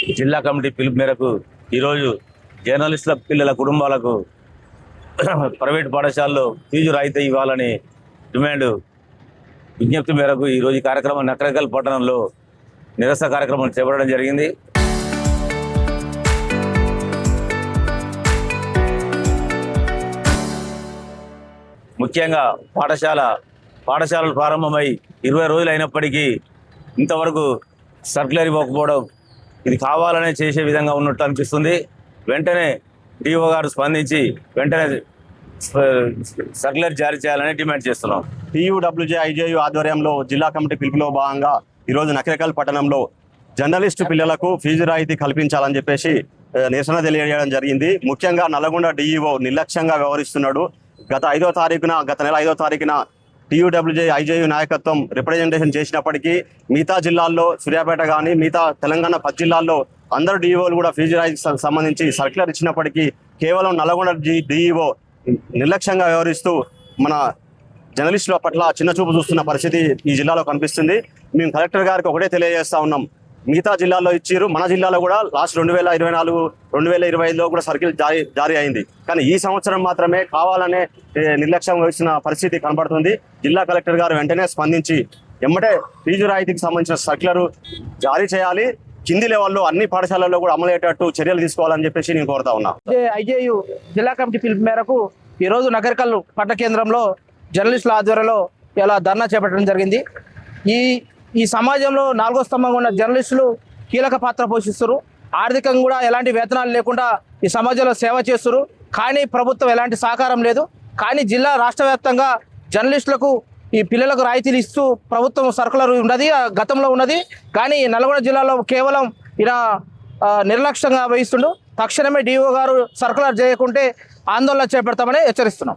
జిల్లా కమిటీ పిలుపు మేరకు ఈరోజు జర్నలిస్టుల పిల్లల కుటుంబాలకు ప్రైవేట్ పాఠశాలలో ఫీజు రాయితీ ఇవ్వాలని డిమాండ్ విజ్ఞప్తి మేరకు ఈరోజు ఈ కార్యక్రమం నకరేకల్ పట్టణంలో నిరసన కార్యక్రమం చేపట్టడం జరిగింది. ముఖ్యంగా పాఠశాలలు ప్రారంభమై 20 రోజులు అయినప్పటికీ ఇంతవరకు సర్క్యులర్ ఇవ్వకపోవడం ఇది కావాలనే చేసే విధంగా ఉన్నట్టు అనిపిస్తుంది. వెంటనే డిఓ గారు స్పందించి వెంటనే సర్క్యులర్ జారీ చేయాలని డిమాండ్ చేస్తున్నాం. టీయూడబ్ల్యూజే ఐజేయు ఆధ్వర్యంలో జిల్లా కమిటీ పిలుపులో భాగంగా ఈరోజు నకరేకల్ పట్టణంలో జర్నలిస్టు పిల్లలకు ఫీజు రాయితీ కల్పించాలని చెప్పేసి నిరసన తెలియజేయడం జరిగింది. ముఖ్యంగా నల్లగొండ డిఈఓ నిర్లక్ష్యంగా వ్యవహరిస్తున్నాడు. గత నెల 5వ తారీఖున టీయూడబ్ల్యూజే ఐజేయు నాయకత్వం రిప్రజెంటేషన్ చేసినప్పటికీ మిగతా జిల్లాల్లో సూర్యాపేట కానీ మిగతా తెలంగాణ 10 జిల్లాల్లో అందరు డిఈఓలు కూడా ఫీజు రాయితీకి సంబంధించి సర్క్యులర్ ఇచ్చినప్పటికీ కేవలం నల్లగొండ డిఈఓ నిర్లక్ష్యంగా వ్యవహరిస్తూ మన జర్నలిస్టుల పట్ల చిన్నచూపు చూస్తున్న పరిస్థితి ఈ జిల్లాలో కనిపిస్తుంది. మేము కలెక్టర్ గారికి ఒకటే తెలియజేస్తా ఉన్నాం, మిగతా జిల్లాల్లో ఇచ్చిరు, మన జిల్లాలో కూడా లాస్ట్ 2024-2025లో కూడా సర్కిల్ జారీ అయింది. కానీ ఈ సంవత్సరం మాత్రమే కావాలనే నిర్లక్ష్యం వహిస్తున్న పరిస్థితి కనబడుతుంది. జిల్లా కలెక్టర్ గారు వెంటనే స్పందించి ఎమ్మటే ఫీజు రాయితీకి సంబంధించిన సర్క్యులర్ జారీ చేయాలి, కింది లెవెల్లో అన్ని పాఠశాలల్లో కూడా అమలయ్యేటట్టు చర్యలు తీసుకోవాలని చెప్పేసి నేను కోరుతా ఉన్నా. ఐజేయు జిల్లా కమిటీ పిలుపు మేరకు ఈరోజు నకరేకల్ పట్టణ కేంద్రంలో జర్నలిస్టుల ఆధ్వర్యంలో ఇలా ధర్నా చేపట్టడం జరిగింది. ఈ సమాజంలో 4వ స్తంభంగా ఉన్న జర్నలిస్టులు కీలక పాత్ర పోషిస్తారు. ఆర్థికంగా కూడా ఎలాంటి వేతనాలు లేకుండా ఈ సమాజంలో సేవ చేస్తారు. కానీ ప్రభుత్వం ఎలాంటి సహకారం లేదు. కానీ జిల్లా రాష్ట్ర వ్యాప్తంగా జర్నలిస్టులకు ఈ పిల్లలకు రాయితీలు ఇస్తూ ప్రభుత్వం సర్కులర్ ఉన్నది, గతంలో ఉన్నది. కానీ నల్గొండ జిల్లాలో కేవలం ఇలా నిర్లక్ష్యంగా వహిస్తుండు. తక్షణమే డిఓ గారు సర్కులర్ చేయకుంటే ఆందోళన చేపడతామని హెచ్చరిస్తున్నాం.